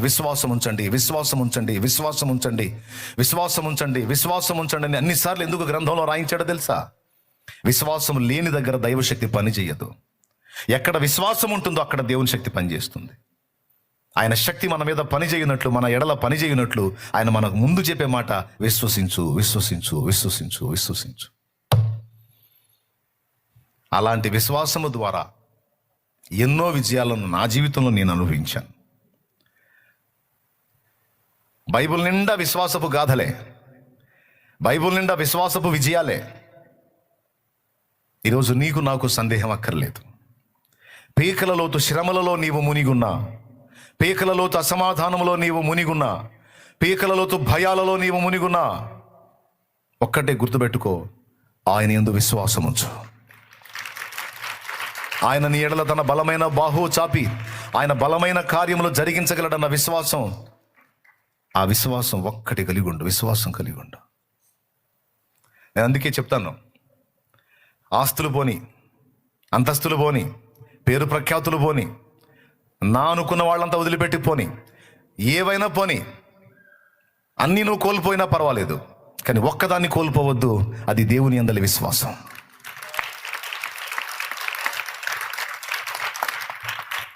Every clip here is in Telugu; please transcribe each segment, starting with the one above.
విశ్వాసం ఉంచండి, విశ్వాసం ఉంచండి, విశ్వాసం ఉంచండి, విశ్వాసం ఉంచండి, విశ్వాసం ఉంచండి అని అన్నిసార్లు ఎందుకు గ్రంథంలో రాయించాడో తెలుసా? విశ్వాసం లేని దగ్గర దైవశక్తి పని చేయదు. ఎక్కడ విశ్వాసం ఉంటుందో అక్కడ దేవుని శక్తి పనిచేస్తుంది. ఆయన శక్తి మన మీద పని చేయనట్లు, మన ఎడల పని చేయనట్లు ఆయన మనకు ముందు చెప్పే మాట విశ్వసించు, విశ్వసించు, విశ్వసించు, విశ్వసించు. అలాంటి విశ్వాసము ద్వారా ఎన్నో విజయాలను నా జీవితంలో నేను అనుభవించాను. బైబిల్ నిండా విశ్వాసపు గాథలే, బైబిల్ నిండా విశ్వాసపు విజయాలే. ఈరోజు నీకు నాకు సందేహం అక్కర్లేదు. పీకల లోతు శ్రమలలో నీవు మునిగున్నా, పీకల లోతు అసమాధానంలో నీవు మునిగున్నా, పీకల లోతు భయాలలో నీవు మునిగున్నా, ఒక్కటే గుర్తుపెట్టుకో, ఆయన యందు విశ్వాసం ఉంచు. ఆయన నీ ఎడల తన బలమైన బాహువు చాపి ఆయన బలమైన కార్యములు జరిగించగలడన్న విశ్వాసం, ఆ విశ్వాసం ఒక్కటి కలిగి ఉండు, విశ్వాసం కలిగి ఉండు. నేను అందుకే చెప్తాను, ఆస్తులు పోని, అంతస్తులు పోని, పేరు ప్రఖ్యాతులు పోని, నా అనుకున్న వాళ్ళంతా వదిలిపెట్టి పోని, ఏవైనా పోని, అన్నీ నువ్వు కోల్పోయినా పర్వాలేదు, కానీ ఒక్కదాన్ని కోల్పోవద్దు, అది దేవుని యందలి విశ్వాసం.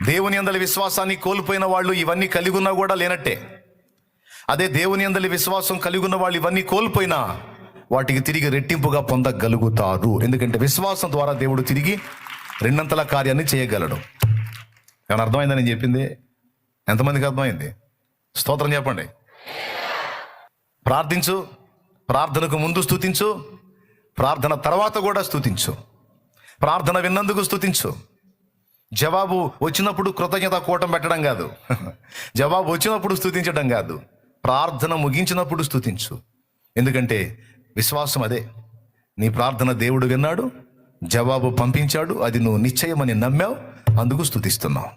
దేవుని యందలి విశ్వాసాన్ని కోల్పోయిన వాళ్ళు ఇవన్నీ కలిగి ఉన్నా కూడా లేనట్టే. అదే దేవుని యందలి విశ్వాసం కలిగి ఉన్న వాళ్ళు ఇవన్నీ కోల్పోయినా వాటికి తిరిగి రెట్టింపుగా పొందగలుగుతారు. ఎందుకంటే విశ్వాసం ద్వారా దేవుడు తిరిగి రెండంతల కార్యాన్ని చేయగలడు. కానీ అర్థమైందని నేను చెప్పింది? ఎంతమందికి అర్థమైంది? స్తోత్రం చెప్పండి. ప్రార్థించు, ప్రార్థనకు ముందు స్తుతించు, ప్రార్థన తర్వాత కూడా స్తుతించు. ప్రార్థన విన్నందుకు స్తుతించు. జవాబు వచ్చినప్పుడు కృతజ్ఞత కూటం పెట్టడం కాదు, జవాబు వచ్చినప్పుడు స్తుతించడం కాదు, ప్రార్థన ముగించినప్పుడు స్తుతించు. ఎందుకంటే విశ్వాసం అదే. నీ ప్రార్థన దేవుడు విన్నాడు, జవాబు పంపించాడు, అది నువ్వు నిశ్చయమని నమ్మావు, అందుకు స్తుతిస్తున్నావు.